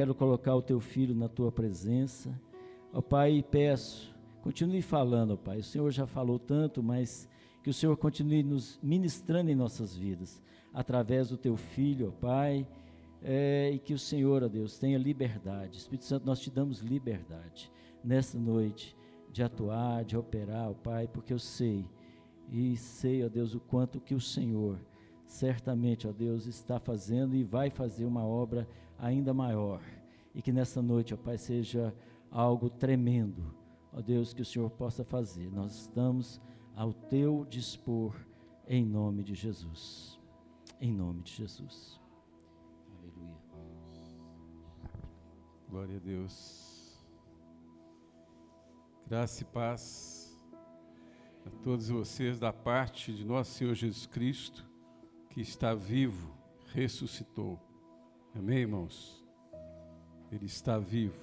Quero colocar o teu filho na tua presença. Ó Pai, peço, continue falando, ó Pai. O Senhor já falou tanto, mas que o Senhor continue nos ministrando em nossas vidas, através do teu filho, ó Pai, e que o Senhor, ó Deus, tenha liberdade. Espírito Santo, nós te damos liberdade nesta noite de atuar, de operar, ó Pai, porque eu sei, ó Deus, o quanto que o Senhor certamente, ó Deus, está fazendo e vai fazer uma obra ainda maior, e que nessa noite, ó Pai, seja algo tremendo, ó Deus, que o Senhor possa fazer. Nós estamos ao teu dispor, em nome de Jesus, em nome de Jesus. Aleluia. Glória a Deus. Graça e paz a todos vocês da parte de nosso Senhor Jesus Cristo, que está vivo, ressuscitou. Amém, irmãos? Ele está vivo.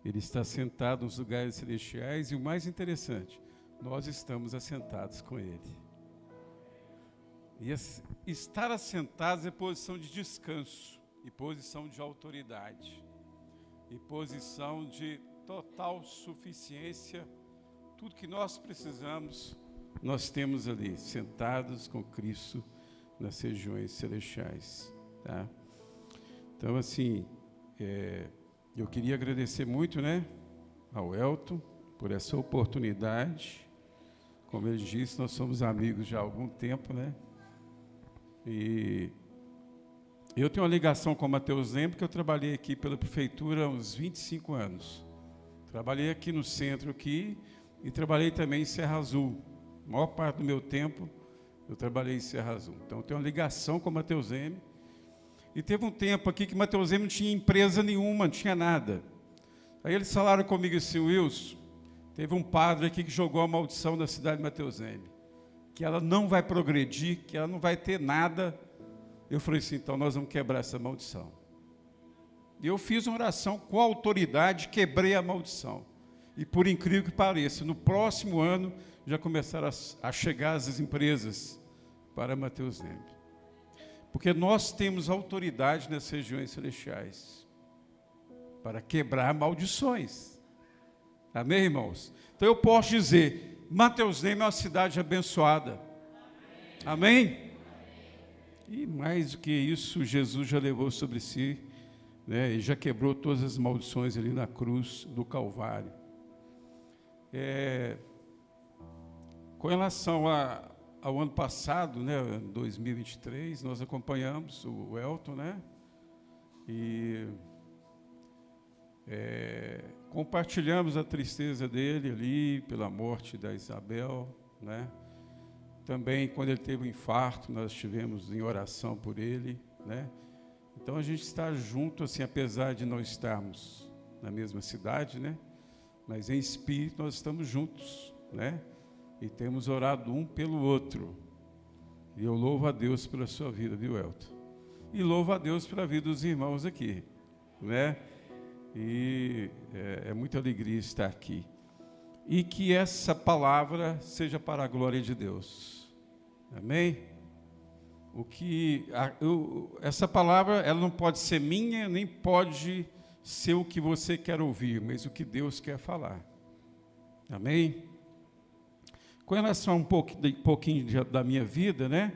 Ele está sentado nos lugares celestiais e o mais interessante, nós estamos assentados com Ele. E estar assentados é posição de descanso, e posição de autoridade, e posição de total suficiência. Tudo que nós precisamos, nós temos ali, sentados com Cristo nas regiões celestiais. Tá? Então, assim, eu queria agradecer muito, né, ao Elton por essa oportunidade. Como ele disse, nós somos amigos já há algum tempo, né? E eu tenho uma ligação com o Mateus Leme, porque eu trabalhei aqui pela prefeitura há uns 25 anos. Trabalhei aqui no centro aqui e trabalhei também em Serra Azul. A maior parte do meu tempo eu trabalhei em Serra Azul. Então eu tenho uma ligação com o Mateus Leme. E teve um tempo aqui que o Mateus Leme não tinha empresa nenhuma, não tinha nada. Aí eles falaram comigo assim: Wilson, teve um padre aqui que jogou a maldição da cidade de Mateus Leme, que ela não vai progredir, que ela não vai ter nada. Eu falei assim: então nós vamos quebrar essa maldição. E eu fiz uma oração com autoridade, quebrei a maldição. E por incrível que pareça, no próximo ano já começaram a chegar as empresas para Mateus Leme. Porque nós temos autoridade nas regiões celestiais para quebrar maldições. Amém, irmãos? Então eu posso dizer, Mateus Leme é uma cidade abençoada. Amém? E mais do que isso, Jesus já levou sobre si, né, e já quebrou todas as maldições ali na cruz do Calvário. Com relação ao ano passado, né, 2023, nós acompanhamos o Elton, né, e compartilhamos a tristeza dele ali pela morte da Isabel, né. Também quando ele teve um infarto, nós estivemos em oração por ele, né. Então a gente está junto, assim, apesar de não estarmos na mesma cidade, né, mas em espírito nós estamos juntos, né, e temos orado um pelo outro. E eu louvo a Deus pela sua vida, viu, Elton? E louvo a Deus pela vida dos irmãos aqui, né? E é muita alegria estar aqui. E que essa palavra seja para a glória de Deus. Amém? Essa palavra, ela não pode ser minha, nem pode ser o que você quer ouvir, mas o que Deus quer falar. Amém? Com relação a um pouquinho da minha vida, né?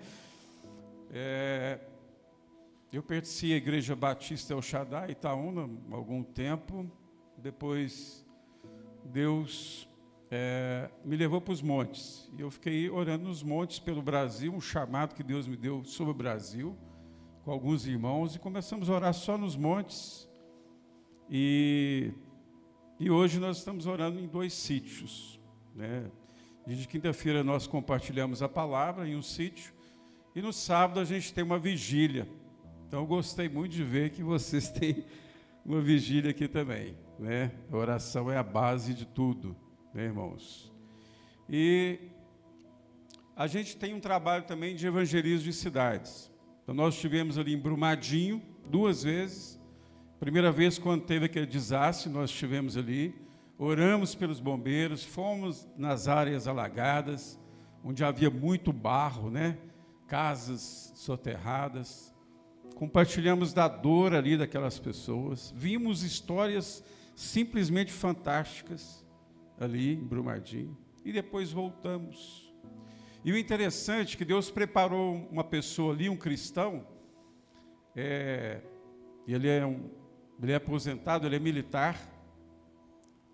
Eu pertenci à Igreja Batista El Shaddai, Itaúna, há algum tempo. Depois, Deus me levou para os montes. E eu fiquei orando nos montes pelo Brasil, um chamado que Deus me deu sobre o Brasil, com alguns irmãos, e começamos a orar só nos montes. E hoje nós estamos orando em 2 sítios, né? De quinta-feira nós compartilhamos a palavra em um sítio, e no sábado a gente tem uma vigília. Então eu gostei muito de ver que vocês têm uma vigília aqui também, né? A oração é a base de tudo, né, irmãos? E a gente tem um trabalho também de evangelismo de cidades. Então nós estivemos ali em Brumadinho 2 vezes. Primeira vez quando teve aquele desastre, nós estivemos ali. Oramos pelos bombeiros, fomos nas áreas alagadas, onde havia muito barro, né? Casas soterradas, compartilhamos da dor ali daquelas pessoas, vimos histórias simplesmente fantásticas ali em Brumadinho, e depois voltamos. E o interessante é que Deus preparou uma pessoa ali, um cristão, ele é aposentado, ele é militar,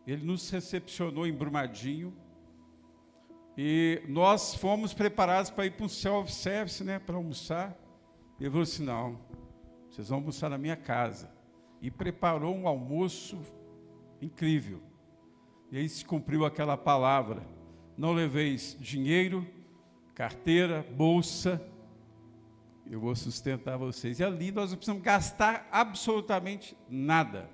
ele nos recepcionou em Brumadinho, e nós fomos preparados para ir para um self-service, né, para almoçar. Ele falou assim, não, vocês vão almoçar na minha casa. E preparou um almoço incrível. E aí se cumpriu aquela palavra, não leveis dinheiro, carteira, bolsa, eu vou sustentar vocês. E ali nós não precisamos gastar absolutamente nada,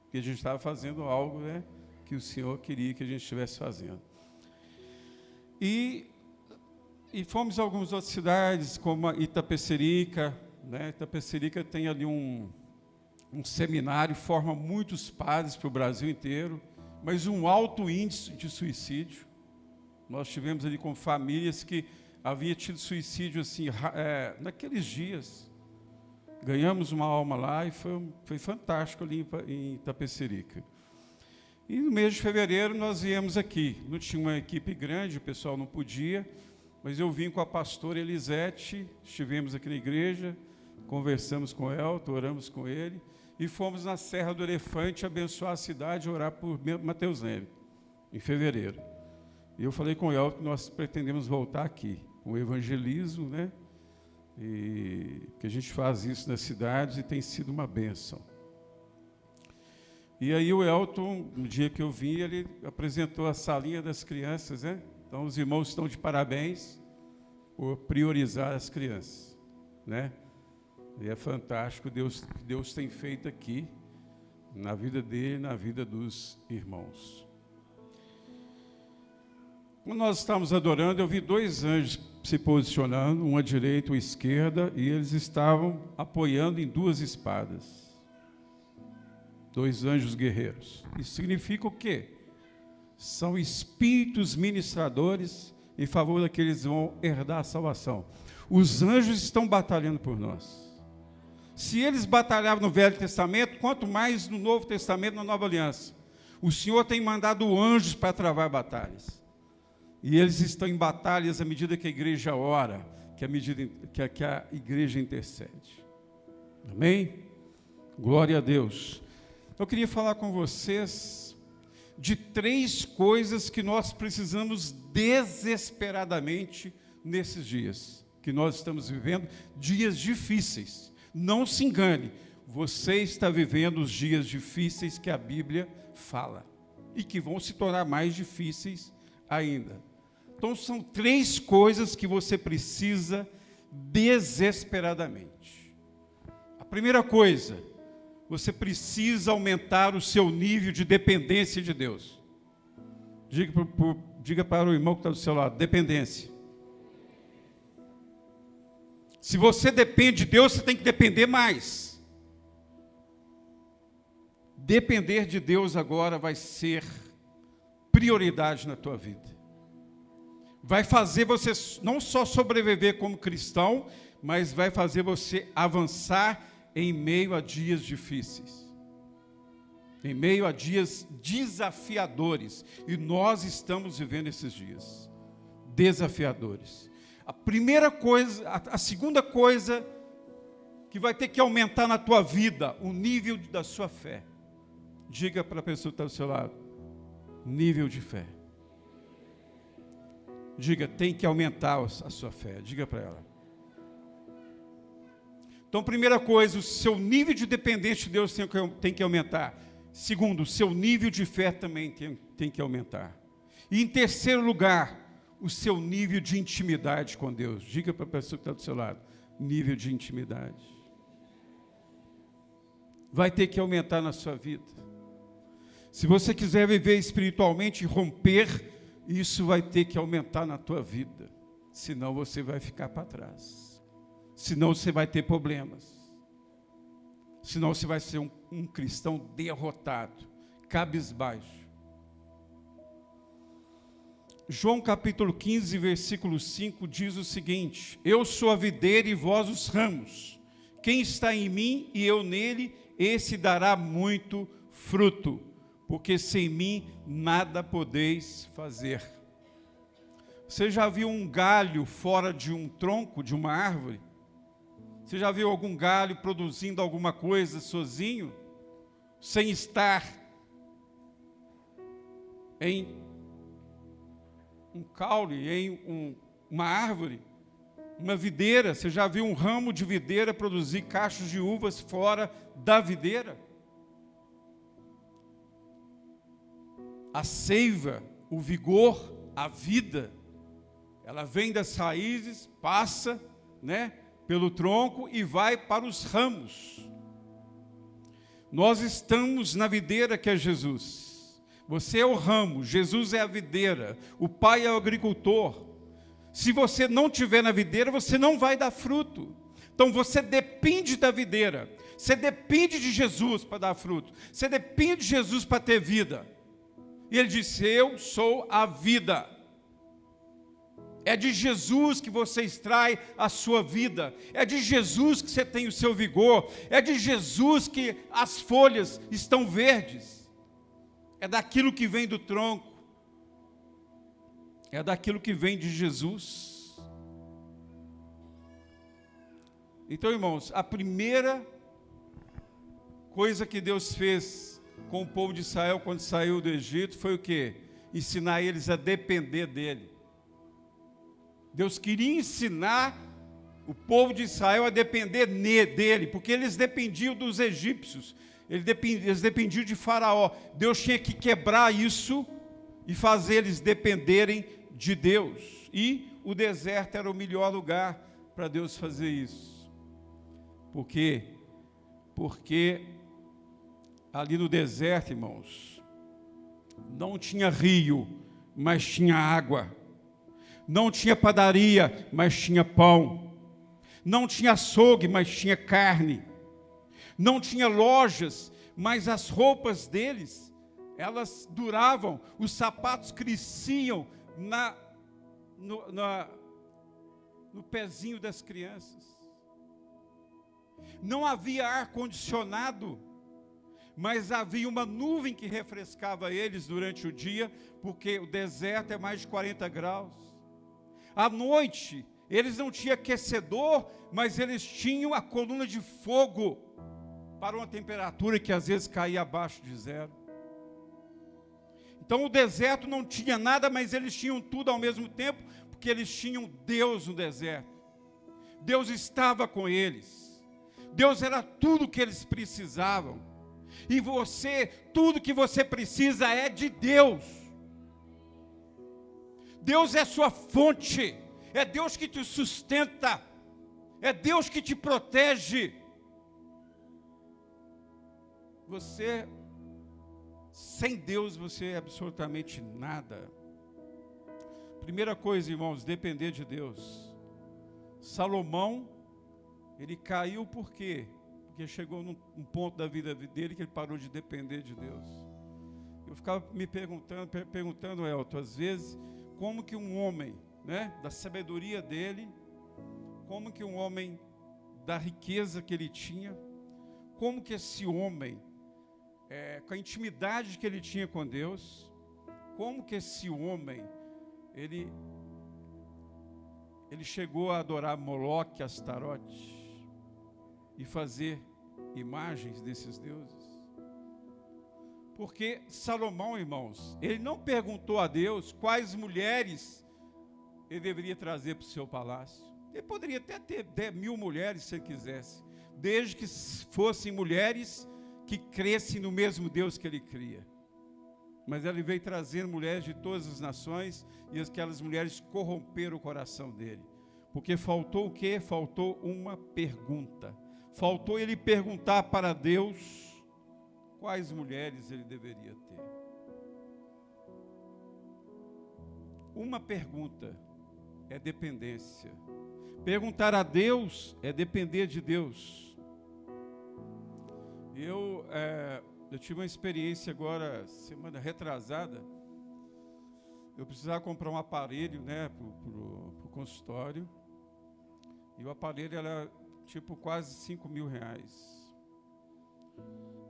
porque a gente estava fazendo algo, né, que o Senhor queria que a gente estivesse fazendo. E fomos a algumas outras cidades, como Itapecerica, né? Itapecerica tem ali um seminário, forma muitos padres para o Brasil inteiro, mas um alto índice de suicídio. Nós tivemos ali com famílias que haviam tido suicídio assim, naqueles dias. Ganhamos uma alma lá e foi fantástico ali em Itapecerica. E no mês de fevereiro nós viemos aqui. Não tinha uma equipe grande, o pessoal não podia, mas eu vim com a pastora Elisete, estivemos aqui na igreja, conversamos com o Elton, oramos com ele, e fomos na Serra do Elefante abençoar a cidade, orar por Mateus Neme, em fevereiro. E eu falei com o Elton que nós pretendemos voltar aqui, com o evangelismo, né? E que a gente faz isso nas cidades e tem sido uma bênção. E aí o Elton, no dia que eu vim, ele apresentou a salinha das crianças, né? Então os irmãos estão de parabéns por priorizar as crianças, né? E é fantástico Deus tem feito aqui, na vida dele, na vida dos irmãos. Quando nós estávamos adorando, eu vi 2 anjos se posicionando, um à direita, um à esquerda, e eles estavam apoiando em 2 espadas. 2 anjos guerreiros. Isso significa o quê? São espíritos ministradores em favor daqueles que vão herdar a salvação. Os anjos estão batalhando por nós. Se eles batalhavam no Velho Testamento, quanto mais no Novo Testamento, na Nova Aliança. O Senhor tem mandado anjos para travar batalhas. E eles estão em batalhas à medida que a igreja ora, que a igreja intercede. Amém? Glória a Deus. Eu queria falar com vocês de 3 coisas que nós precisamos desesperadamente nesses dias, que nós estamos vivendo, dias difíceis. Não se engane, você está vivendo os dias difíceis que a Bíblia fala, e que vão se tornar mais difíceis ainda. Então, são 3 coisas que você precisa desesperadamente. A primeira coisa, você precisa aumentar o seu nível de dependência de Deus. Diga para o irmão que está do seu lado, dependência. Se você depende de Deus, você tem que depender mais. Depender de Deus agora vai ser prioridade na tua vida. Vai fazer você não só sobreviver como cristão, mas vai fazer você avançar em meio a dias difíceis, em meio a dias desafiadores, e nós estamos vivendo esses dias desafiadores. A primeira coisa, a segunda coisa que vai ter que aumentar na tua vida, o nível da sua fé. Diga para a pessoa que está do seu lado, nível de fé. Diga, tem que aumentar a sua fé, diga para ela. Então, primeira coisa, o seu nível de dependência de Deus tem que aumentar. Segundo, o seu nível de fé também tem que aumentar. E em terceiro lugar, o seu nível de intimidade com Deus. Diga para a pessoa que está do seu lado, nível de intimidade. Vai ter que aumentar na sua vida. Se você quiser viver espiritualmente e romper, isso vai ter que aumentar na tua vida. Senão você vai ficar para trás. Senão você vai ter problemas. Senão você vai ser um cristão derrotado, cabisbaixo. João capítulo 15, versículo 5 diz o seguinte: Eu sou a videira e vós os ramos. Quem está em mim e eu nele, esse dará muito fruto, porque sem mim nada podeis fazer. Você já viu um galho fora de um tronco de uma árvore? Você já viu algum galho produzindo alguma coisa sozinho, sem estar em um caule, em uma árvore? Uma videira, você já viu um ramo de videira produzir cachos de uvas fora da videira? A seiva, o vigor, a vida, ela vem das raízes, passa, né, pelo tronco e vai para os ramos. Nós estamos na videira que é Jesus. Você é o ramo, Jesus é a videira, o Pai é o agricultor. Se você não estiver na videira, você não vai dar fruto. Então você depende da videira. Você depende de Jesus para dar fruto. Você depende de Jesus para ter vida. E ele disse: eu sou a vida. É de Jesus que você extrai a sua vida. É de Jesus que você tem o seu vigor. É de Jesus que as folhas estão verdes. É daquilo que vem do tronco. É daquilo que vem de Jesus. Então, irmãos, a primeira coisa que Deus fez com o povo de Israel quando saiu do Egito foi o quê? Ensinar eles a depender dele. Deus queria ensinar o povo de Israel a depender dele, porque eles dependiam dos egípcios, eles dependiam de Faraó. Deus tinha que quebrar isso e fazer eles dependerem de Deus. E o deserto era o melhor lugar para Deus fazer isso. Por quê? Porque ali no deserto, irmãos, não tinha rio, mas tinha água. Não tinha padaria, mas tinha pão. Não tinha açougue, mas tinha carne. Não tinha lojas, mas as roupas deles, elas duravam, os sapatos cresciam no pezinho das crianças. Não havia ar-condicionado, mas havia uma nuvem que refrescava eles durante o dia, porque o deserto é mais de 40 graus. À noite, eles não tinham aquecedor, mas eles tinham a coluna de fogo para uma temperatura que às vezes caía abaixo de zero. Então o deserto não tinha nada, mas eles tinham tudo ao mesmo tempo, porque eles tinham Deus no deserto. Deus estava com eles. Deus era tudo que eles precisavam. E você, tudo que você precisa é de Deus. Deus é sua fonte, é Deus que te sustenta, é Deus que te protege. Você, sem Deus, você é absolutamente nada. Primeira coisa, irmãos, depender de Deus. Salomão, ele caiu por quê? Porque chegou num ponto da vida dele que ele parou de depender de Deus. Eu ficava me perguntando, Elton, às vezes, como que um homem, né, da sabedoria dele, como que um homem da riqueza que ele tinha, como que esse homem, com a intimidade que ele tinha com Deus, como que esse homem, ele chegou a adorar Moloque, Astarote, e fazer imagens desses deuses. Porque Salomão, irmãos, ele não perguntou a Deus quais mulheres ele deveria trazer para o seu palácio. Ele poderia até ter 1000 mulheres se ele quisesse, desde que fossem mulheres que crescem no mesmo Deus que ele cria. Mas ele veio trazendo mulheres de todas as nações, e aquelas mulheres corromperam o coração dele. Porque faltou o quê? Faltou uma pergunta. Faltou ele perguntar para Deus quais mulheres ele deveria ter. Uma pergunta é dependência. Perguntar a Deus é depender de Deus. Eu tive uma experiência agora, semana retrasada. Eu precisava comprar um aparelho, né, para o consultório. E o aparelho tipo quase 5 mil reais.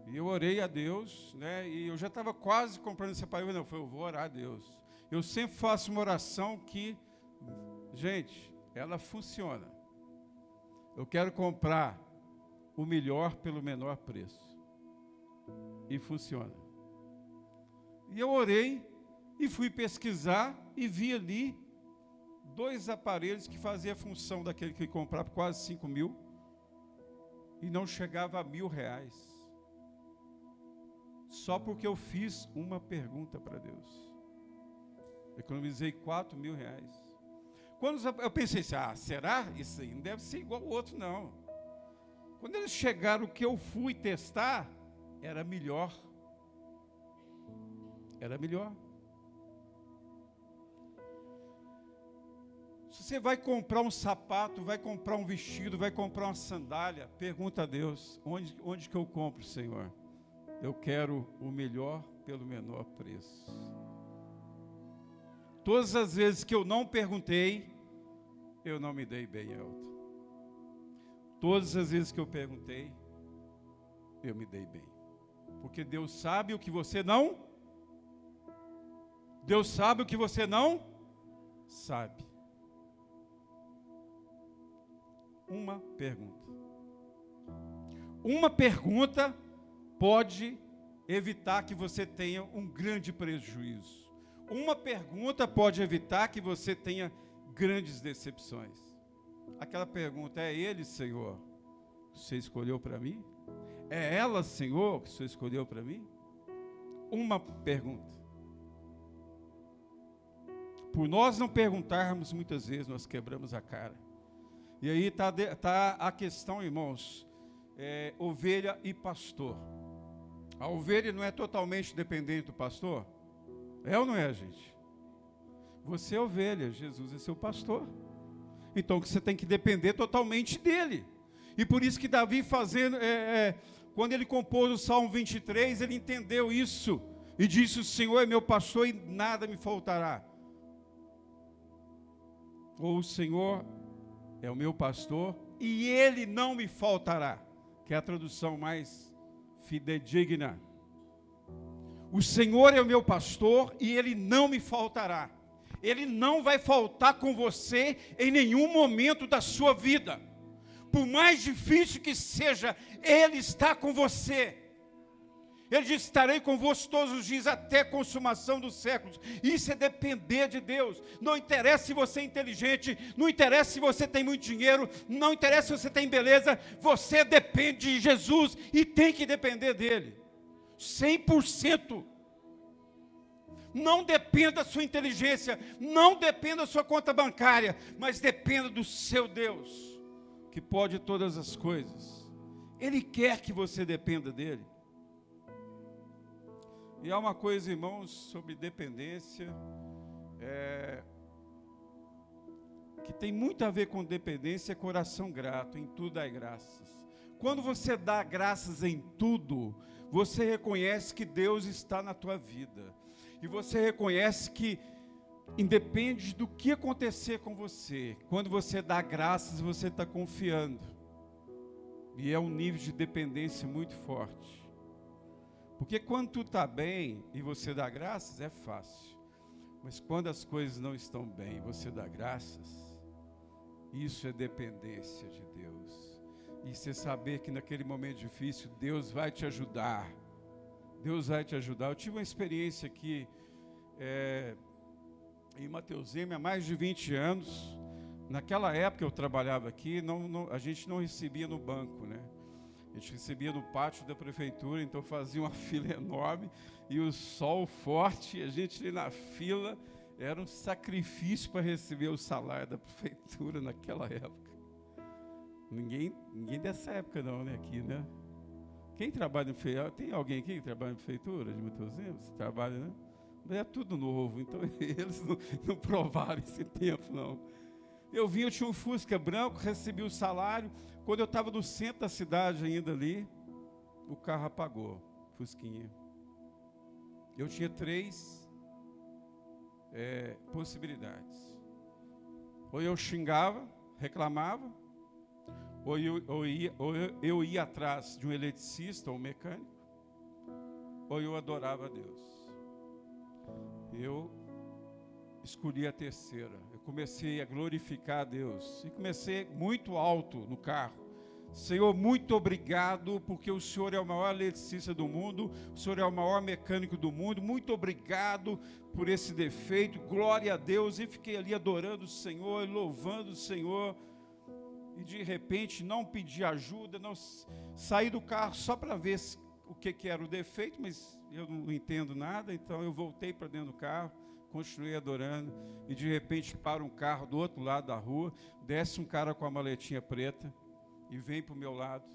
E eu orei a Deus, né? E eu já estava quase comprando esse aparelho. Não, eu vou orar a Deus. Eu sempre faço uma oração que, gente, ela funciona. Eu quero comprar o melhor pelo menor preço. E funciona. E eu orei e fui pesquisar e vi ali 2 aparelhos que faziam a função daquele que comprava quase 5 mil e não chegava a R$1.000. Só porque eu fiz uma pergunta para Deus. Economizei R$4.000. Quando eu pensei assim, será? Isso aí não deve ser igual ao outro, não. Quando eles chegaram, o que eu fui testar, era melhor. Era melhor. Se você vai comprar um sapato, vai comprar um vestido, vai comprar uma sandália, pergunta a Deus, onde que eu compro, Senhor? Eu quero o melhor pelo menor preço. Todas as vezes que eu não perguntei, eu não me dei bem, Elton. Todas as vezes que eu perguntei, eu me dei bem. Porque Deus sabe o que você não... Deus sabe o que você não sabe. Uma pergunta. Uma pergunta pode evitar que você tenha um grande prejuízo. Uma pergunta pode evitar que você tenha grandes decepções. Aquela pergunta, é ele, Senhor, que você escolheu para mim? É ela, Senhor, que você escolheu para mim? Uma pergunta. Por nós não perguntarmos, muitas vezes nós quebramos a cara. E aí está a questão, irmãos, ovelha e pastor. A ovelha não é totalmente dependente do pastor? É ou não é, gente? Você é ovelha, Jesus é seu pastor. Então você tem que depender totalmente dele. E por isso que Davi quando ele compôs o Salmo 23, ele entendeu isso. E disse, o Senhor é meu pastor e nada me faltará. Ou o Senhor é o meu pastor e ele não me faltará. Que é a tradução mais fidedigna. O Senhor é o meu pastor e ele não me faltará. Ele não vai faltar com você em nenhum momento da sua vida. Por mais difícil que seja, ele está com você. Ele diz, estarei convosco todos os dias até a consumação dos séculos. Isso é depender de Deus. Não interessa se você é inteligente, não interessa se você tem muito dinheiro, não interessa se você tem beleza, você depende de Jesus e tem que depender dele. 100%. Não dependa da sua inteligência, não dependa da sua conta bancária, mas dependa do seu Deus, que pode todas as coisas. Ele quer que você dependa dele. E há uma coisa, irmãos, sobre dependência, que tem muito a ver com dependência, é coração grato, em tudo dai graças. Quando você dá graças em tudo, você reconhece que Deus está na tua vida. E você reconhece que, independe do que acontecer com você, quando você dá graças, você está confiando. E é um nível de dependência muito forte. Porque quando tu está bem e você dá graças, é fácil. Mas quando as coisas não estão bem e você dá graças, isso é dependência de Deus. E você saber que naquele momento difícil, Deus vai te ajudar. Deus vai te ajudar. Eu tive uma experiência aqui em Mateusema há mais de 20 anos. Naquela época eu trabalhava aqui, a gente não recebia no banco, né? A gente recebia no pátio da prefeitura, então fazia uma fila enorme e o sol forte, a gente ali na fila, era um sacrifício para receber o salário da prefeitura naquela época. Ninguém dessa época não, né, aqui, né? Quem trabalha em prefeitura? Tem alguém aqui que trabalha em prefeitura de Mateusema? Você trabalha, né? Mas é tudo novo, então eles não provaram esse tempo, não. Eu tinha um Fusca branco, recebi o salário. Quando eu estava no centro da cidade ainda ali, o carro apagou, Fusquinha. Eu tinha 3 possibilidades. Ou eu xingava, reclamava, eu ia atrás de um eletricista ou um mecânico, ou eu adorava a Deus. Eu escolhi a terceira. Eu comecei a glorificar a Deus. E comecei muito alto no carro. Senhor, muito obrigado, porque o Senhor é o maior eletricista do mundo, o Senhor é o maior mecânico do mundo. Muito obrigado por esse defeito. Glória a Deus. E fiquei ali adorando o Senhor, louvando o Senhor. E de repente não pedi ajuda, não saí do carro só para ver o que era o defeito, mas eu não entendo nada, então eu voltei para dentro do carro, continuei adorando, e de repente para um carro do outro lado da rua, desce um cara com a maletinha preta, e vem para o meu lado,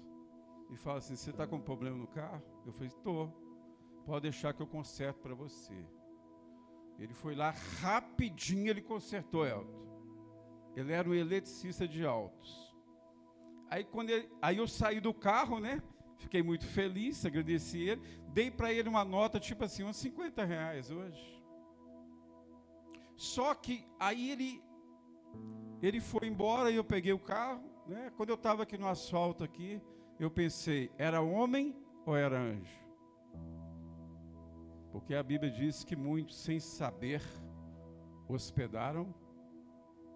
e fala assim: você está com um problema no carro? Eu falei: estou, pode deixar que eu conserto para você. Ele foi lá, rapidinho ele consertou, Elton. Ele era um eletricista de autos. Aí eu saí do carro, né? Fiquei muito feliz, agradeci ele. Dei para ele uma nota, tipo assim, uns R$50 hoje. Só que aí ele foi embora e eu peguei o carro, né? Quando eu estava aqui no asfalto aqui, eu pensei, era homem ou era anjo? Porque a Bíblia diz que muitos, sem saber, hospedaram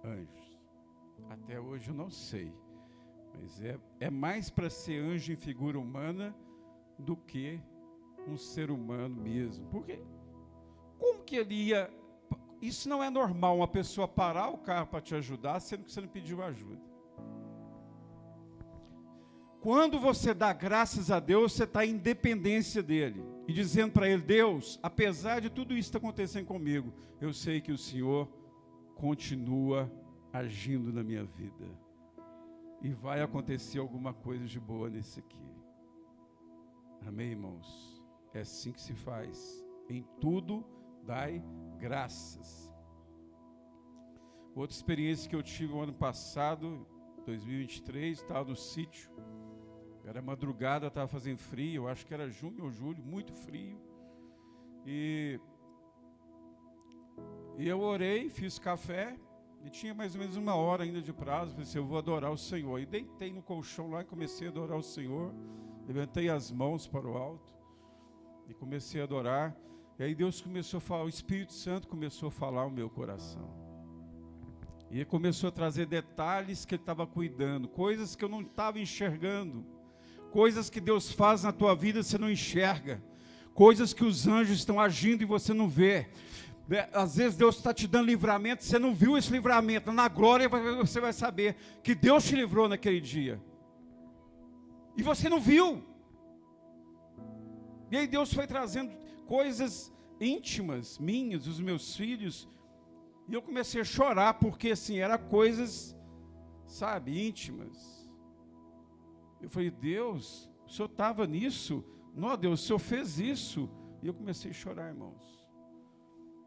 anjos. Até hoje eu não sei. Mas é mais para ser anjo em figura humana do que um ser humano mesmo. Porque como que ele ia... Isso não é normal, uma pessoa parar o carro para te ajudar, sendo que você não pediu ajuda. Quando você dá graças a Deus, você está em dependência dele. E dizendo para ele: Deus, apesar de tudo isso que está acontecendo comigo, eu sei que o Senhor continua agindo na minha vida. E vai acontecer alguma coisa de boa nesse aqui. Amém, irmãos? É assim que se faz. Em tudo, dai graças. Outra experiência que eu tive no ano passado, 2023, estava no sítio. Era madrugada, estava fazendo frio, eu acho que era junho ou julho, muito frio. E eu orei, fiz café, e tinha mais ou menos 1 hora ainda de prazo. Pensei: eu vou adorar o Senhor. E deitei no colchão lá e comecei a adorar o Senhor. Levantei as mãos para o alto e comecei a adorar. E aí Deus começou a falar, o Espírito Santo começou a falar ao meu coração. E ele começou a trazer detalhes que ele estava cuidando, coisas que eu não estava enxergando, coisas que Deus faz na tua vida e você não enxerga, coisas que os anjos estão agindo e você não vê. Às vezes Deus está te dando livramento, você não viu esse livramento. Na glória você vai saber que Deus te livrou naquele dia. E você não viu. E aí Deus foi trazendo coisas íntimas minhas, dos meus filhos. E eu comecei a chorar, porque assim, eram coisas, sabe, íntimas. Eu falei: Deus, o Senhor estava nisso? Não, Deus, o Senhor fez isso. E eu comecei a chorar, irmãos.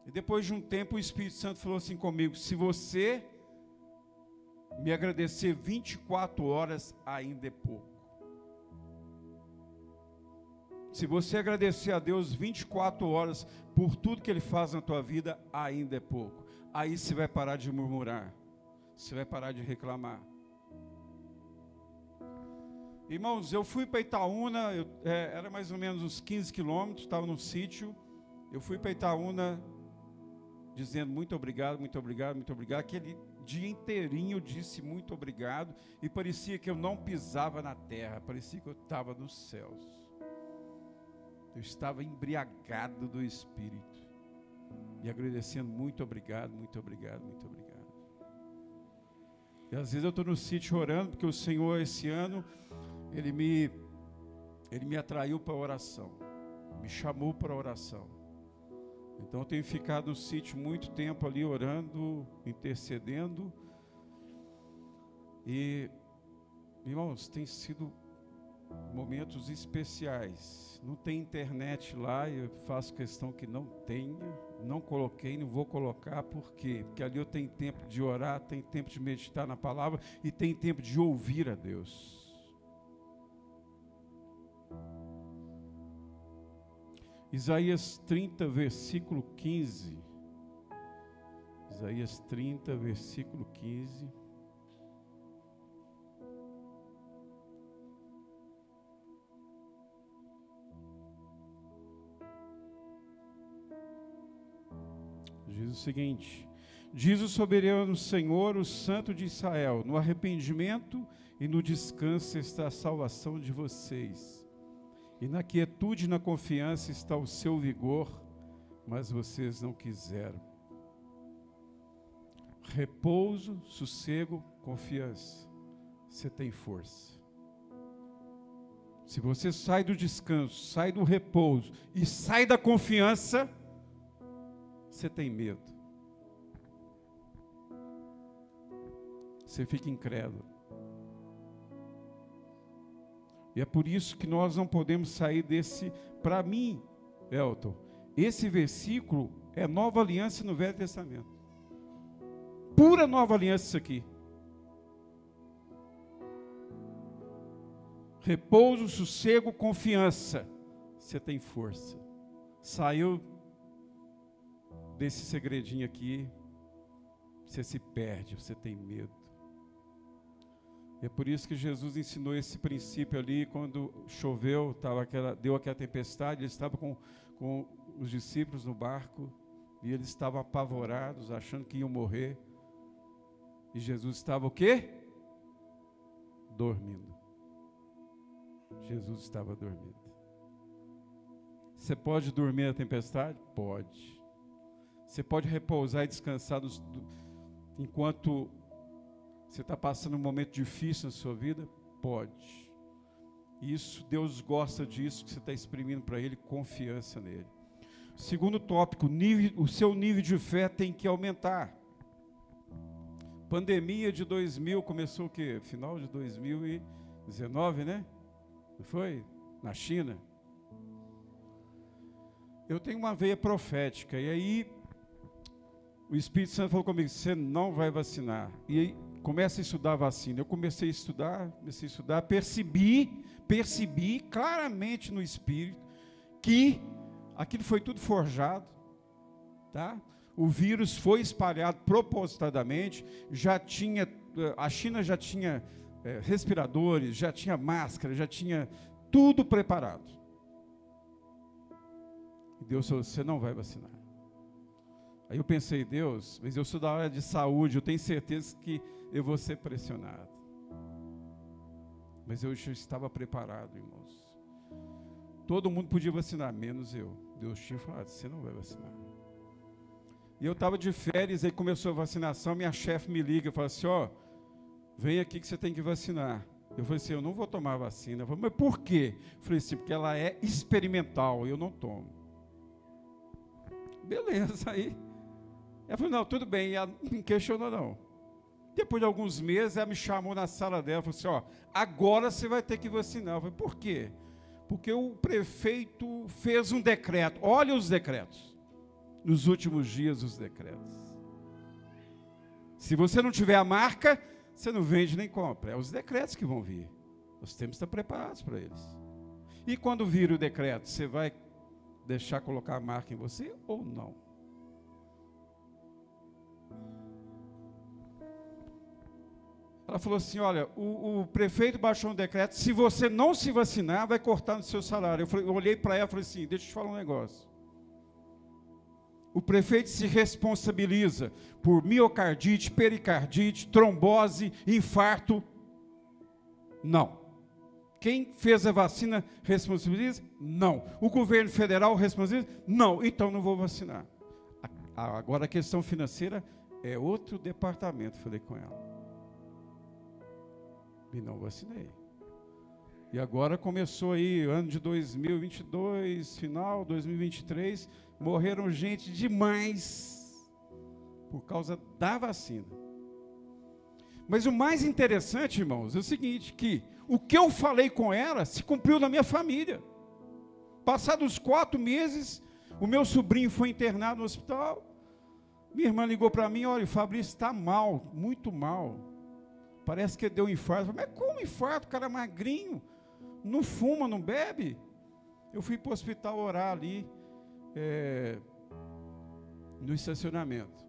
E depois de um tempo o Espírito Santo falou assim comigo: se você me agradecer 24 horas, ainda é pouco. Se você agradecer a Deus 24 horas por tudo que Ele faz na tua vida, ainda é pouco. Aí você vai parar de murmurar, você vai parar de reclamar. Irmãos, eu fui para Itaúna, era mais ou menos uns 15 quilômetros, estava no sítio. Eu fui para Itaúna dizendo muito obrigado, muito obrigado, muito obrigado. Aquele dia inteirinho eu disse muito obrigado, e parecia que eu não pisava na terra, parecia que eu estava nos céus. Eu estava embriagado do Espírito, e agradecendo muito obrigado, muito obrigado, muito obrigado. E às vezes eu estou no sítio orando, porque o Senhor esse ano, Ele me atraiu para a oração, me chamou para a oração. Então eu tenho ficado no sítio muito tempo ali orando, intercedendo. E, irmãos, tem sido momentos especiais. Não tem internet lá, eu faço questão que não tenha. Não coloquei, não vou colocar. Por quê? Porque ali eu tenho tempo de orar, tenho tempo de meditar na palavra e tenho tempo de ouvir a Deus. Isaías 30, versículo 15. Isaías 30, versículo 15. Diz o seguinte: diz o soberano Senhor, o Santo de Israel, no arrependimento e no descanso está a salvação de vocês, e na quietude e na confiança está o seu vigor, mas vocês não quiseram. Repouso, sossego, confiança. Você tem força. Se você sai do descanso, sai do repouso e sai da confiança, você tem medo. Você fica incrédulo. E é por isso que nós não podemos sair desse. Para mim, Elton, esse versículo é nova aliança no Velho Testamento. Pura nova aliança isso aqui. Repouso, sossego, confiança. Você tem força. Saiu desse segredinho aqui, você se perde, você tem medo. E é por isso que Jesus ensinou esse princípio ali, quando choveu, deu aquela tempestade, ele estava com os discípulos no barco, e eles estavam apavorados, achando que iam morrer. E Jesus estava o quê? Dormindo. Jesus estava dormindo. Você pode dormir na tempestade? Pode. Você pode repousar e descansar enquanto você está passando um momento difícil na sua vida? Pode. Isso, Deus gosta disso, que você está exprimindo para Ele confiança nele. Segundo tópico, o seu nível de fé tem que aumentar. Pandemia de 2000, começou o quê? Final de 2019, né? Não foi? Na China. Eu tenho uma veia profética, e aí o Espírito Santo falou comigo: você não vai vacinar. E aí começa a estudar a vacina. Eu comecei a estudar, percebi claramente no Espírito que aquilo foi tudo forjado, tá? O vírus foi espalhado propositadamente, a China já tinha respiradores, já tinha máscara, já tinha tudo preparado. E Deus falou: você não vai vacinar. Aí eu pensei: Deus, mas eu sou da área de saúde, eu tenho certeza que eu vou ser pressionado. Mas eu já estava preparado, irmãos. Todo mundo podia vacinar, menos eu. Deus tinha falado: você não vai vacinar. E eu estava de férias, aí começou a vacinação, minha chefe me liga e fala assim: ó, vem aqui que você tem que vacinar. Eu falei assim: eu não vou tomar a vacina. Eu falei: mas por quê? Eu falei assim: porque ela é experimental, eu não tomo. Beleza, aí. Ela falou: não, tudo bem, e ela não questionou não. Depois de alguns meses, ela me chamou na sala dela e falou assim: ó, agora você vai ter que vacinar. Eu falei: por quê? Porque o prefeito fez um decreto. Olha os decretos. Nos últimos dias, os decretos. Se você não tiver a marca, você não vende nem compra. É os decretos que vão vir. Nós temos que estar preparados para eles. E quando vir o decreto, você vai deixar colocar a marca em você ou não? Ela falou assim: olha, o prefeito baixou um decreto, se você não se vacinar, vai cortar no seu salário. Eu olhei para ela e falei assim: deixa eu te falar um negócio. O prefeito se responsabiliza por miocardite, pericardite, trombose, infarto? Não. Quem fez a vacina responsabiliza? Não. O governo federal responsabiliza? Não. Então não vou vacinar. Agora a questão financeira é outro departamento, falei com ela. E não vacinei. E agora começou aí, ano de 2022, final 2023, morreram gente demais por causa da vacina. Mas o mais interessante, irmãos, é o seguinte, que o que eu falei com ela se cumpriu na minha família. Passados 4 meses, o meu sobrinho foi internado no hospital, minha irmã ligou para mim: olha, o Fabrício está mal, muito mal. Parece que deu um infarto. Mas como infarto? O cara é magrinho, não fuma, não bebe. Eu fui para o hospital orar ali, no estacionamento.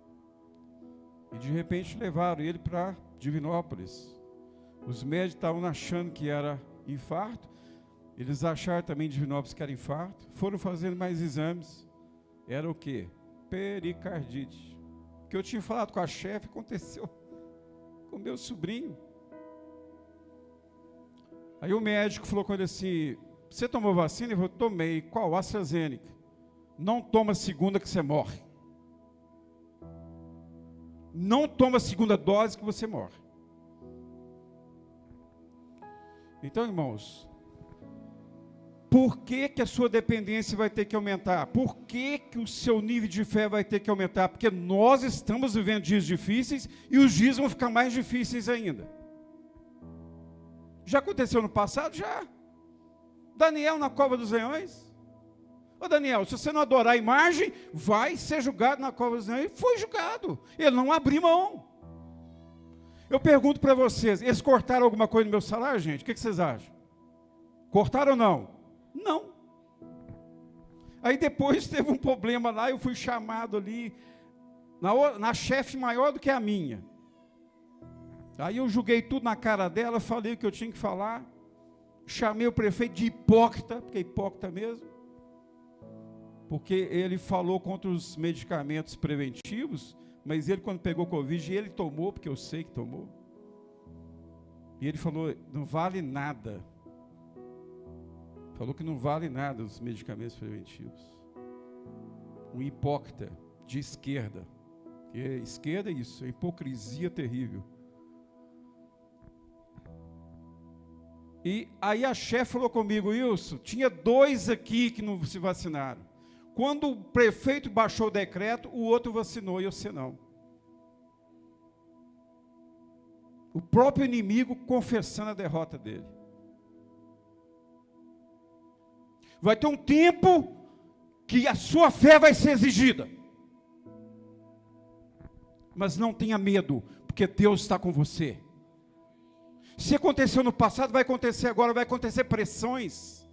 E de repente levaram ele para Divinópolis. Os médicos estavam achando que era infarto. Eles acharam também em Divinópolis que era infarto. Foram fazendo mais exames. Era o quê? pericardite. O que eu tinha falado com a chefe aconteceu com meu sobrinho. Aí o médico falou com ele assim: você tomou vacina? Ele falou: tomei. Qual? AstraZeneca. Não toma a segunda que você morre. Não toma a segunda dose que você morre. Então, irmãos, por que que a sua dependência vai ter que aumentar? Por que que o seu nível de fé vai ter que aumentar? Porque nós estamos vivendo dias difíceis e os dias vão ficar mais difíceis ainda. Já aconteceu no passado? Já. Daniel na cova dos leões. Ô Daniel, se você não adorar a imagem, vai ser julgado na cova dos leões. Ele foi julgado. Ele não abriu mão. Eu pergunto para vocês, eles cortaram alguma coisa no meu salário, gente? O que vocês acham? Cortaram ou não? Não. Aí depois teve um problema lá, eu fui chamado ali, na chefe maior do que a minha. Aí eu joguei tudo na cara dela, falei o que eu tinha que falar, chamei o prefeito de hipócrita, porque é hipócrita mesmo, porque ele falou contra os medicamentos preventivos, mas ele quando pegou Covid, ele tomou, porque eu sei que tomou. E ele falou, não vale nada. Falou que não vale nada os medicamentos preventivos. Um hipócrita de esquerda. E esquerda é isso, é hipocrisia terrível. E aí a chefe falou comigo: Wilson, tinha 2 aqui que não se vacinaram. Quando o prefeito baixou o decreto, o outro vacinou e você não. O próprio inimigo confessando a derrota dele. Vai ter um tempo que a sua fé vai ser exigida. Mas não tenha medo, porque Deus está com você. Se aconteceu no passado, vai acontecer agora, vai acontecer pressões.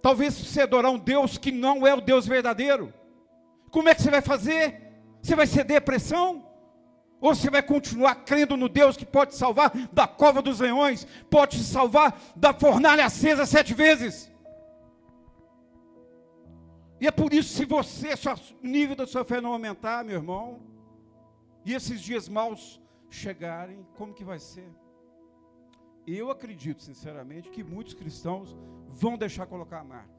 Talvez você adorar um Deus que não é o Deus verdadeiro. Como é que você vai fazer? Você vai ceder à pressão? Ou você vai continuar crendo no Deus que pode te salvar da cova dos leões, pode te salvar da fornalha acesa 7 vezes? E é por isso, se você, o nível da sua fé não aumentar, meu irmão, e esses dias maus chegarem, como que vai ser? Eu acredito, sinceramente, que muitos cristãos vão deixar colocar a marca.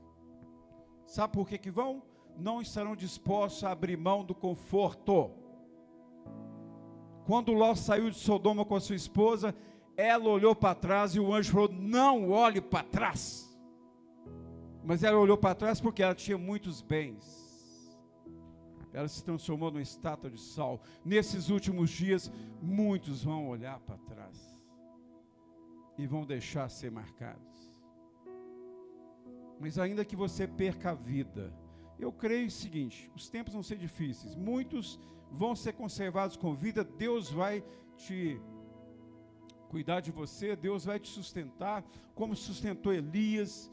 Sabe por que vão? Não estarão dispostos a abrir mão do conforto. Quando Ló saiu de Sodoma com a sua esposa, ela olhou para trás e o anjo falou: não olhe para trás. Mas ela olhou para trás porque ela tinha muitos bens. Ela se transformou numa estátua de sal. Nesses últimos dias, muitos vão olhar para trás e vão deixar ser marcados. Mas ainda que você perca a vida, eu creio o seguinte: os tempos vão ser difíceis, muitos vão ser conservados com vida, Deus vai te cuidar de você, Deus vai te sustentar, como sustentou Elias,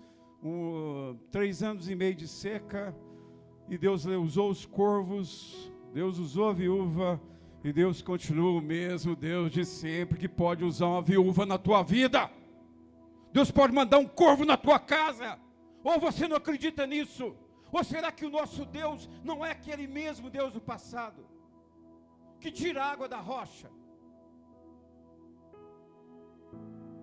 3 anos e meio de seca, e Deus usou os corvos, Deus usou a viúva, e Deus continua o mesmo Deus de sempre, que pode usar uma viúva na tua vida. Deus pode mandar um corvo na tua casa. Ou você não acredita nisso? Ou será que o nosso Deus não é aquele mesmo Deus do passado, que tira a água da rocha?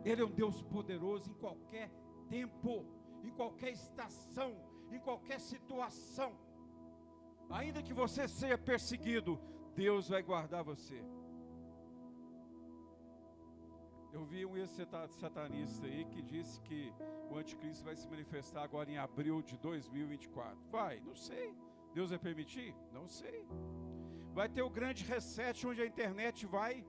Ele é um Deus poderoso em qualquer tempo, em qualquer estação, em qualquer situação. Ainda que você seja perseguido, Deus vai guardar você. Eu vi um ex-satanista aí que disse que o anticristo vai se manifestar agora em abril de 2024. Vai, não sei. Deus vai permitir? Não sei. Vai ter o grande reset, onde a internet vai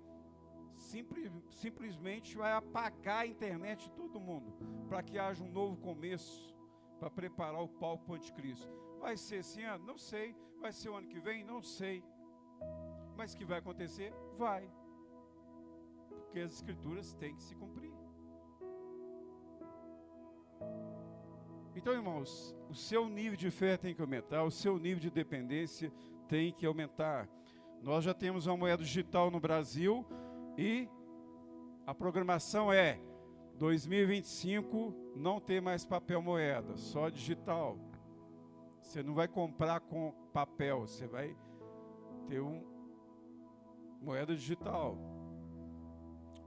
simplesmente vai apagar a internet de todo mundo, para que haja um novo começo, para preparar o palco para o anticristo. Vai ser esse ano? Não sei. Vai ser o ano que vem? Não sei. Mas que vai acontecer? Vai. Porque as escrituras têm que se cumprir. Então, irmãos, o seu nível de fé tem que aumentar, o seu nível de dependência tem que aumentar. Nós já temos uma moeda digital no Brasil e a programação é 2025 não ter mais papel moeda, só digital. Você não vai comprar com papel, você vai ter moeda digital.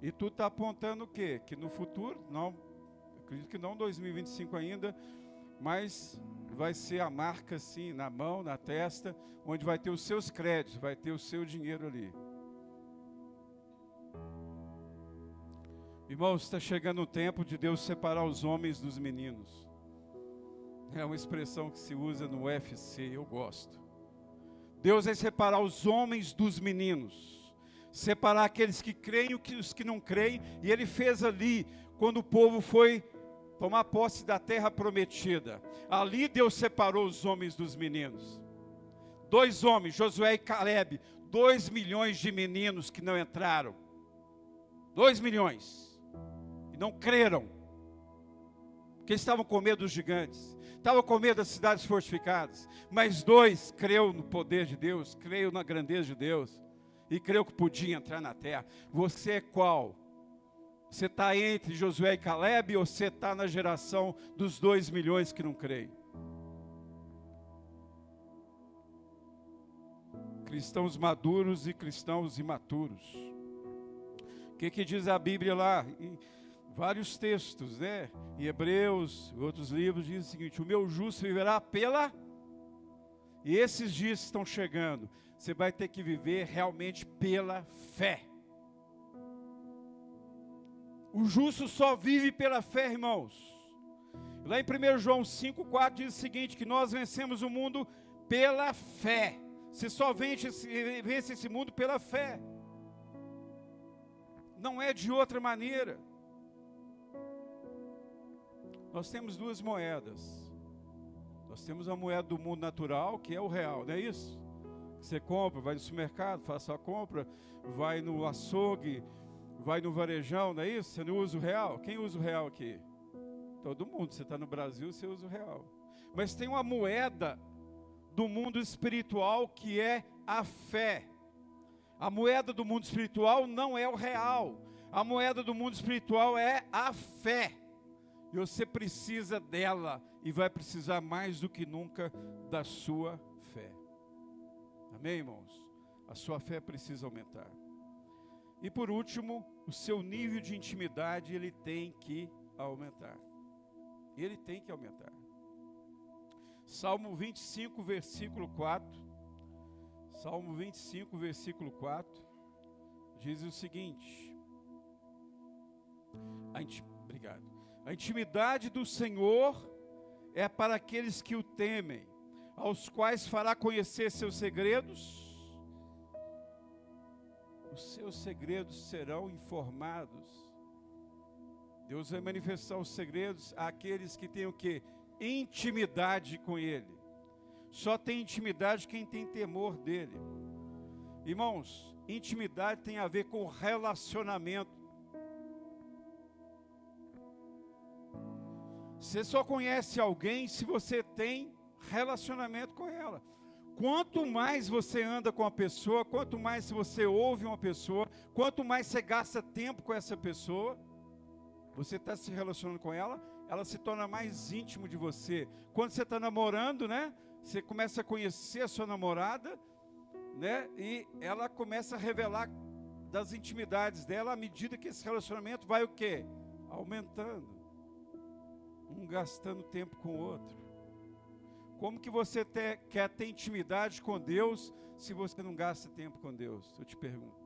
E tu está apontando o quê? Que no futuro, não, acredito que não 2025 ainda, mas vai ser a marca assim, na mão, na testa, onde vai ter os seus créditos, vai ter o seu dinheiro ali. Irmãos, está chegando o tempo de Deus separar os homens dos meninos. É uma expressão que se usa no UFC, eu gosto. Deus vai separar os homens dos meninos, separar aqueles que creem e os que não creem, e Ele fez ali, quando o povo foi tomar posse da terra prometida. Ali Deus separou os homens dos meninos. 2 homens, Josué e Calebe, 2 milhões de meninos que não entraram. 2 milhões. E não creram. Porque estavam com medo dos gigantes. Estavam com medo das cidades fortificadas. Mas 2 creu no poder de Deus, creu na grandeza de Deus. E creu que podia entrar na terra. Você é qual? Você está entre Josué e Calebe ou você está na geração dos 2 milhões que não creem? Cristãos maduros e cristãos imaturos. O que diz a Bíblia lá? Em vários textos, né? Em Hebreus, em outros livros, diz o seguinte: o meu justo viverá pela... E esses dias estão chegando. Você vai ter que viver realmente pela fé. O justo só vive pela fé, irmãos. Lá em 1 João 5,4 diz o seguinte, que nós vencemos o mundo pela fé. Você só vence esse mundo pela fé. Não é de outra maneira. Nós temos 2 moedas. Nós temos a moeda do mundo natural, que é o real, não é isso? Você compra, vai no supermercado, faça a compra, vai no açougue, vai no varejão, não é isso? Você não usa o real? Quem usa o real aqui? Todo mundo. Você está no Brasil, você usa o real. Mas tem uma moeda do mundo espiritual que é a fé. A moeda do mundo espiritual não é o real. A moeda do mundo espiritual é a fé. E você precisa dela e vai precisar mais do que nunca da sua fé. Amém, irmãos? A sua fé precisa aumentar. E por último, o seu nível de intimidade, ele tem que aumentar. Ele tem que aumentar. Salmo 25, versículo 4. Salmo 25, versículo 4. Diz o seguinte. Obrigado. A intimidade do Senhor é para aqueles que o temem, aos quais fará conhecer seus segredos. Os seus segredos serão informados. Deus vai manifestar os segredos àqueles que têm o quê? Intimidade com Ele. Só tem intimidade quem tem temor dEle. Irmãos, intimidade tem a ver com relacionamento. Você só conhece alguém se você tem relacionamento com ela. Quanto mais você anda com a pessoa, quanto mais você ouve uma pessoa, quanto mais você gasta tempo com essa pessoa, você está se relacionando com ela, ela se torna mais íntimo de você. Quando você está namorando, né? Você começa a conhecer a sua namorada, né? E ela começa a revelar das intimidades dela à medida que esse relacionamento vai o quê? Aumentando. Um gastando tempo com o outro. Como que você quer ter intimidade com Deus se você não gasta tempo com Deus? Eu te pergunto.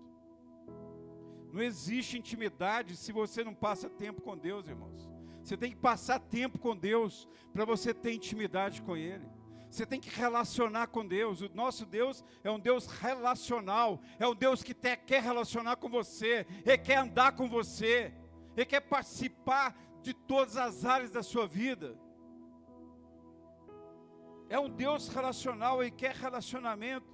Não existe intimidade se você não passa tempo com Deus, irmãos. Você tem que passar tempo com Deus para você ter intimidade com Ele. Você tem que relacionar com Deus. O nosso Deus é um Deus relacional. É um Deus que quer relacionar com você. Ele quer andar com você. Ele quer participar de todas as áreas da sua vida. É um Deus relacional, Ele quer relacionamento.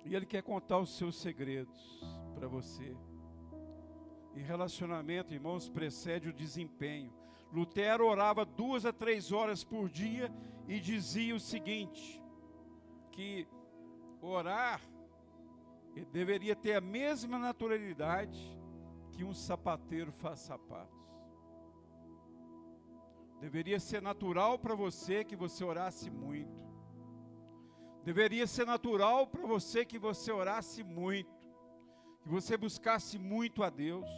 E Ele quer contar os seus segredos para você. E relacionamento, irmãos, precede o desempenho. Lutero orava 2 a 3 horas por dia e dizia o seguinte, que orar deveria ter a mesma naturalidade que um sapateiro faz sapatos. Deveria ser natural para você que você orasse muito. Deveria ser natural para você que você orasse muito, que você buscasse muito a Deus,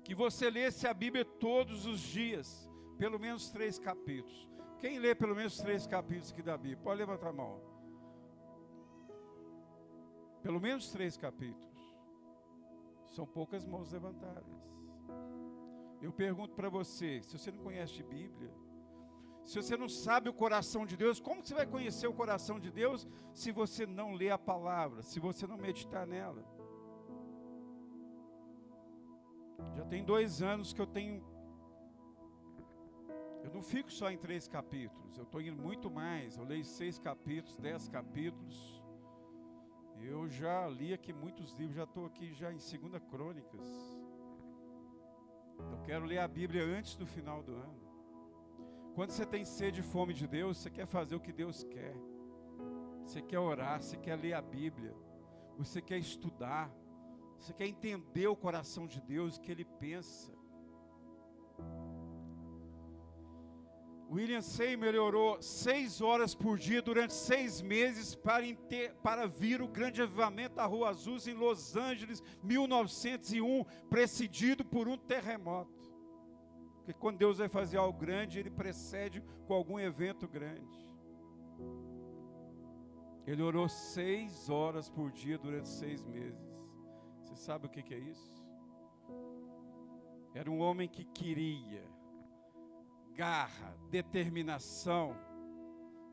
que você lesse a Bíblia todos os dias, pelo menos 3 capítulos. Quem lê pelo menos 3 capítulos aqui da Bíblia? Pode levantar a mão. Pelo menos 3 capítulos. São poucas mãos levantadas. Eu pergunto para você, se você não conhece Bíblia, se você não sabe o coração de Deus, como você vai conhecer o coração de Deus se você não lê a palavra, se você não meditar nela? Já tem 2 anos que eu não fico só em 3 capítulos, eu estou indo muito mais, eu leio 6 capítulos, 10 capítulos, eu já li aqui muitos livros, já estou aqui já em 2 Crônicas, eu quero ler a Bíblia antes do final do ano. Quando você tem sede e fome de Deus, você quer fazer o que Deus quer. Você quer orar, você quer ler a Bíblia. Você quer estudar. Você quer entender o coração de Deus, o que Ele pensa. William Seymour orou 6 horas por dia durante 6 meses para vir o grande avivamento da Rua Azusa em Los Angeles, 1901, precedido por um terremoto. Porque quando Deus vai fazer algo grande, Ele precede com algum evento grande. Ele orou 6 horas por dia durante 6 meses. Você sabe o que é isso? Era um homem que queria garra, determinação.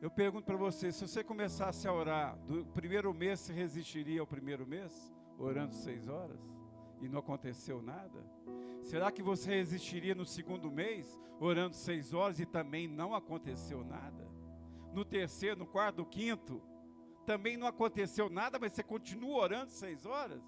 Eu pergunto para você, se você começasse a orar, do primeiro mês, você resistiria ao primeiro mês? Orando 6 horas? E não aconteceu nada? Será que você resistiria no 2º mês, orando 6 horas e também não aconteceu nada? No 3º, no 4º, no 5º, também não aconteceu nada, mas você continua orando 6 horas?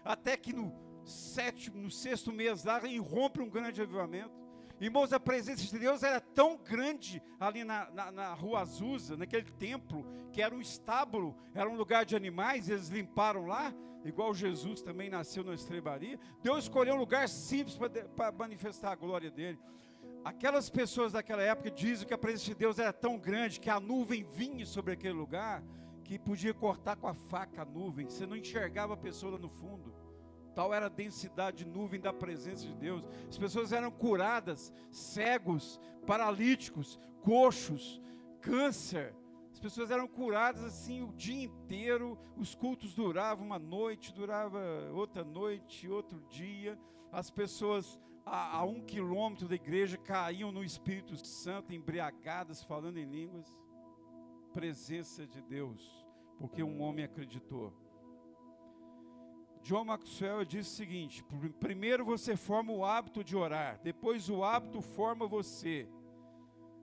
Até que no 7º, no 6º mês lá, irrompe um grande avivamento. Irmãos, a presença de Deus era tão grande ali na Rua Azusa, naquele templo, que era um estábulo, era um lugar de animais, eles limparam lá, igual Jesus também nasceu na estrebaria. Deus escolheu um lugar simples para manifestar a glória dele. Aquelas pessoas daquela época dizem que a presença de Deus era tão grande, que a nuvem vinha sobre aquele lugar, que podia cortar com a faca a nuvem, você não enxergava a pessoa lá no fundo. Tal era a densidade de nuvem da presença de Deus. As pessoas eram curadas, cegos, paralíticos, coxos, câncer. As pessoas eram curadas assim o dia inteiro. Os cultos duravam uma noite, durava outra noite, outro dia. As pessoas a 1 quilômetro da igreja caíam no Espírito Santo, embriagadas, falando em línguas. Presença de Deus, porque um homem acreditou. John Maxwell disse o seguinte: primeiro você forma o hábito de orar, depois o hábito forma você,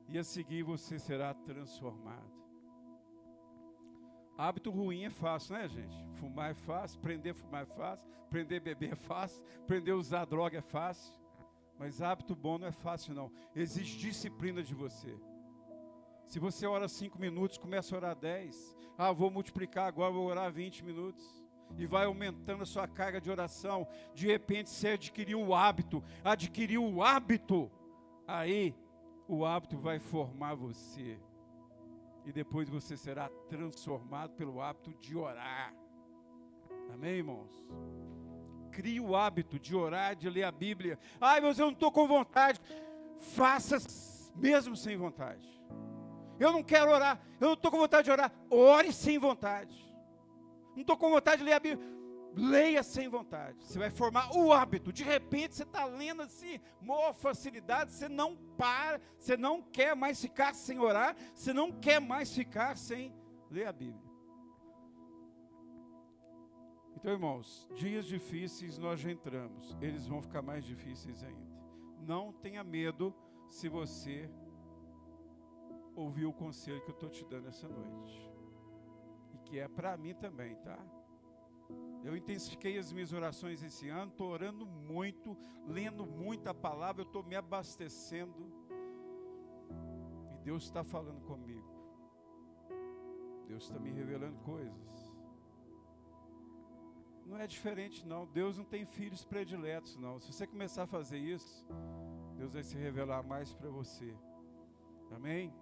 e a seguir você será transformado. Hábito ruim é fácil, né, gente? Fumar é fácil, aprender a fumar é fácil, aprender a beber é fácil, aprender a usar droga é fácil, mas hábito bom não é fácil não, exige disciplina de você. Se você ora 5 minutos, começa a orar 10, vou multiplicar agora, vou orar 20 minutos, e vai aumentando a sua carga de oração. De repente você adquiriu o hábito, aí o hábito vai formar você, e depois você será transformado pelo hábito de orar. Amém, irmãos? Crie o hábito de orar, de ler a Bíblia. Mas eu não estou com vontade. Faça mesmo sem vontade. Eu não quero orar, eu não estou com vontade de orar. Ore sem vontade. Não estou com vontade de ler a Bíblia. Leia sem vontade. Você vai formar o hábito. De repente você está lendo assim, maior facilidade, você não para, você não quer mais ficar sem orar, você não quer mais ficar sem ler a Bíblia. Então, irmãos, dias difíceis nós já entramos, eles vão ficar mais difíceis ainda. Não tenha medo se você ouvir o conselho que eu estou te dando essa noite. E que é para mim também, tá? Eu intensifiquei as minhas orações esse ano, estou orando muito, lendo muita palavra, eu estou me abastecendo. E Deus está falando comigo. Deus está me revelando coisas. Não é diferente não, Deus não tem filhos prediletos não. Se você começar a fazer isso, Deus vai se revelar mais para você. Amém?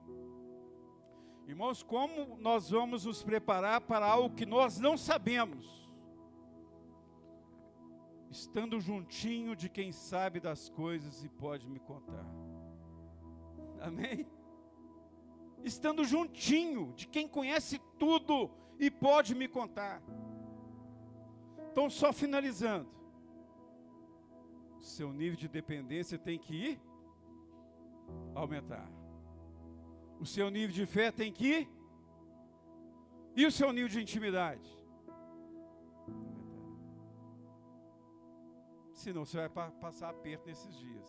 Irmãos, como nós vamos nos preparar para algo que nós não sabemos? Estando juntinho de quem sabe das coisas e pode me contar. Amém? Estando juntinho de quem conhece tudo e pode me contar. Então, só finalizando. O seu nível de dependência tem que aumentar. O seu nível de fé tem que e o seu nível de intimidade? Senão você vai passar aperto nesses dias.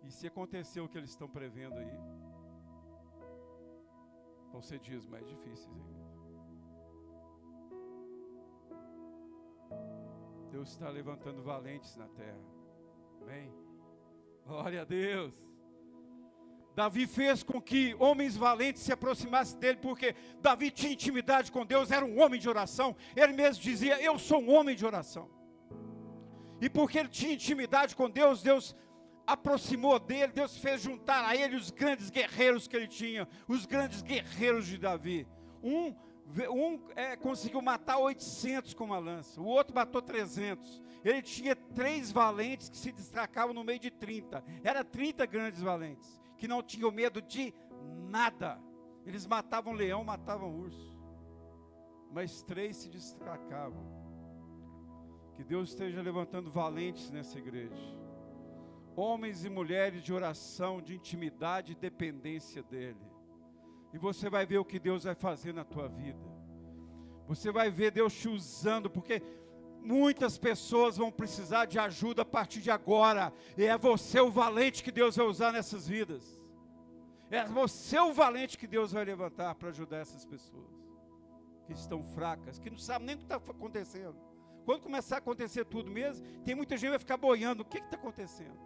E se acontecer o que eles estão prevendo aí, vão ser dias mais difíceis ainda. Deus está levantando valentes na terra. Amém? Glória a Deus. Davi fez com que homens valentes se aproximassem dele, porque Davi tinha intimidade com Deus, era um homem de oração. Ele mesmo dizia, eu sou um homem de oração. E porque ele tinha intimidade com Deus, Deus aproximou dele, Deus fez juntar a ele os grandes guerreiros que ele tinha, os grandes guerreiros de Davi. Um conseguiu matar 800 com uma lança, o outro matou 300. Ele tinha 3 valentes que se destacavam no meio de 30. Era 30 grandes valentes, que não tinham medo de nada. Eles matavam leão, matavam urso. Mas 3 se destacavam. Que Deus esteja levantando valentes nessa igreja. Homens e mulheres de oração, de intimidade e dependência dEle. E você vai ver o que Deus vai fazer na tua vida. Você vai ver Deus te usando, porque muitas pessoas vão precisar de ajuda a partir de agora. E é você o valente que Deus vai usar nessas vidas. É você o valente que Deus vai levantar para ajudar essas pessoas. Que estão fracas, que não sabem nem o que está acontecendo. Quando começar a acontecer tudo mesmo, tem muita gente que vai ficar boiando. O que está acontecendo?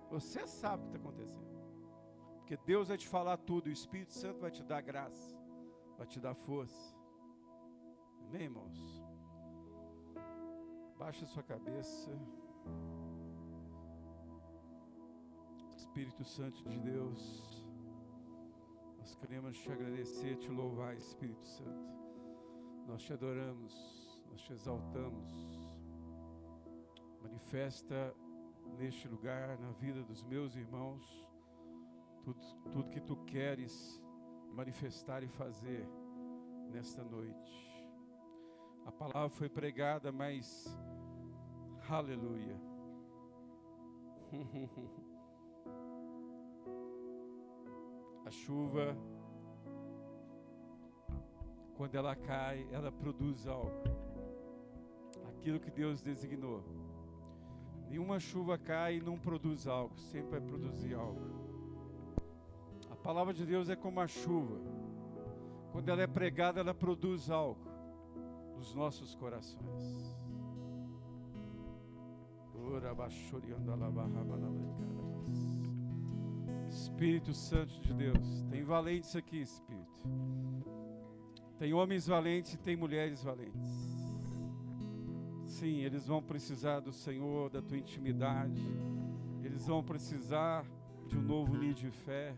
Você sabe o que está acontecendo. Porque Deus vai te falar tudo. O Espírito Santo vai te dar graça. Vai te dar força. Amém, irmãos? Baixa a sua cabeça. Espírito Santo de Deus, nós queremos te agradecer, te louvar, Espírito Santo. Nós te adoramos, nós te exaltamos. Manifesta neste lugar, na vida dos meus irmãos, tudo que tu queres manifestar e fazer nesta noite. A palavra foi pregada, mas aleluia. A chuva, quando ela cai, ela produz algo. Aquilo que Deus designou. Nenhuma chuva cai e não produz algo, sempre vai produzir algo. A palavra de Deus é como a chuva. Quando ela é pregada, ela produz algo nos nossos corações. Espírito Santo de Deus, tem valentes aqui, Espírito. Tem homens valentes e tem mulheres valentes. Sim, eles vão precisar do Senhor, da tua intimidade. Eles vão precisar de um novo nível de fé.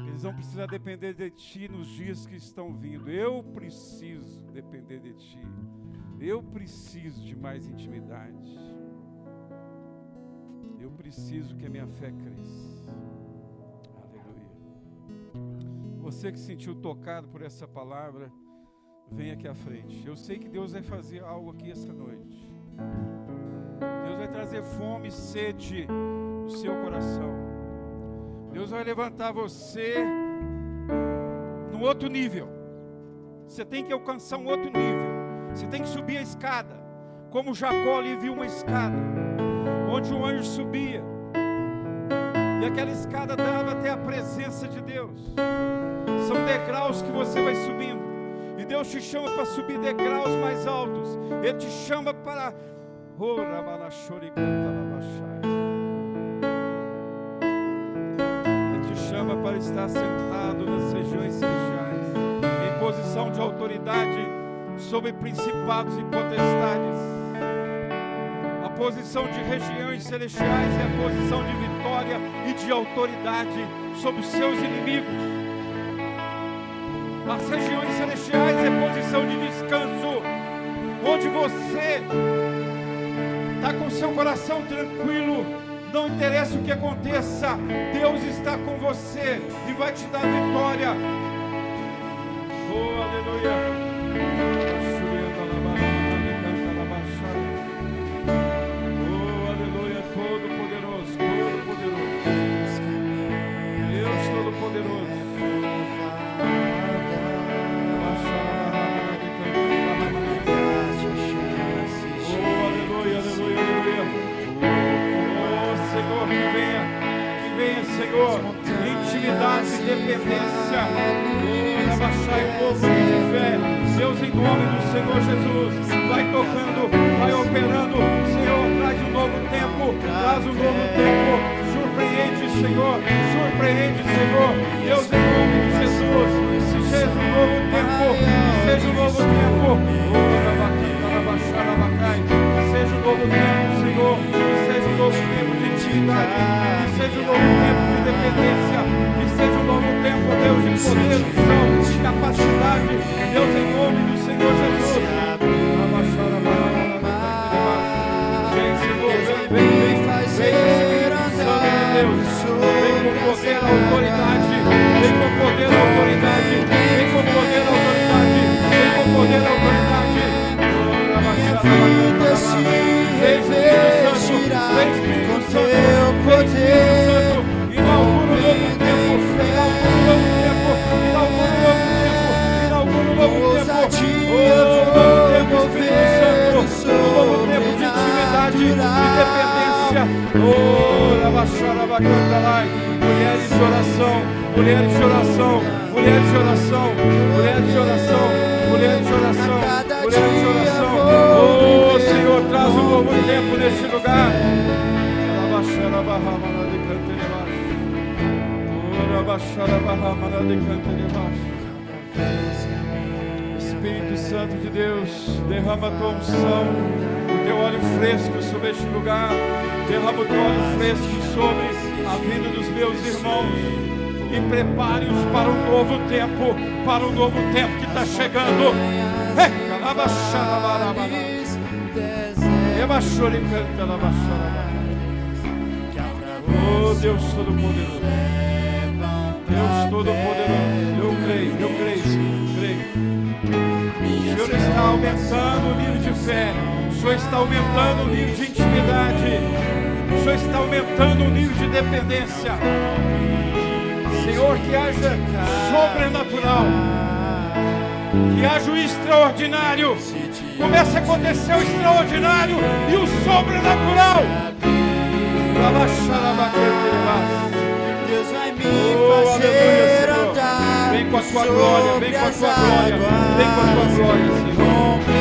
Eles vão precisar depender de Ti nos dias que estão vindo. Eu preciso depender de Ti. Eu preciso de mais intimidade. Eu preciso que a minha fé cresça. Aleluia. Você que se sentiu tocado por essa palavra, vem aqui à frente. Eu sei que Deus vai fazer algo aqui essa noite. Deus vai trazer fome e sede no seu coração. Deus vai levantar você num outro nível. Você tem que alcançar um outro nível. Você tem que subir a escada. Como Jacó ali viu uma escada, onde um anjo subia. E aquela escada dava até a presença de Deus. São degraus que você vai subindo. E Deus te chama para subir degraus mais altos. Ele te chama para... Ele te chama para estar sentado nas regiões celestiais, em posição de autoridade sobre principados e potestades. A posição de regiões celestiais é a posição de vitória de autoridade sobre os seus inimigos. As regiões celestiais é posição de descanso, onde você está com seu coração tranquilo. Não interessa o que aconteça, Deus está com você e vai te dar vitória. Oh, aleluia. Oh, aleluia, Todo-Poderoso, Todo-Poderoso, Deus Todo-Poderoso. Oh, aleluia, aleluia, aleluia. Senhor, que venha, Senhor, intimidade e dependência. Abaixar o povo de fé, Deus, em nome do Senhor Jesus, vai tocando, vai operando, Senhor, traz um novo tempo, surpreende, Senhor, Deus, em nome de Jesus, que seja um novo tempo, que seja um novo tempo, que seja um novo tempo, Senhor, que seja um novo tempo de intimidade, que seja um novo tempo de dependência, que seja um novo tempo, Deus, de poder, de capacidade, Deus, em nome do Senhor Jesus. Vem, Senhor, vem, Espírito Santo de Deus, vem com poder, autoridade, vem com poder, autoridade, vem com poder, autoridade, vem com poder, autoridade. Ainda se revestirá com teu poder. Inaugura um novo tempo, Espírito Santo, um novo tempo de intimidade, de dependência. Mulheres de oração, mulheres de oração, mulheres de oração, mulheres de oração, mulheres de oração, mulheres de oração. Oh, Senhor, traz um novo tempo neste lugar. Espírito Santo de Deus, derrama a tua unção, o teu óleo fresco sobre este lugar. Derrama o teu óleo fresco sobre a vida dos meus irmãos e prepare-os para um novo tempo, que está chegando. Oh, Deus Todo-Poderoso, Deus Todo-Poderoso, eu creio, Senhor, creio. O Senhor está aumentando o nível de fé, o Senhor está aumentando o nível de intimidade, o Senhor está aumentando o nível de dependência. Senhor, que haja sobrenatural, que haja o extraordinário, comece a acontecer o extraordinário e o sobrenatural. Deus vai me fazer andar. Vem com a tua glória, vem com a tua glória, vem com a tua glória, Senhor.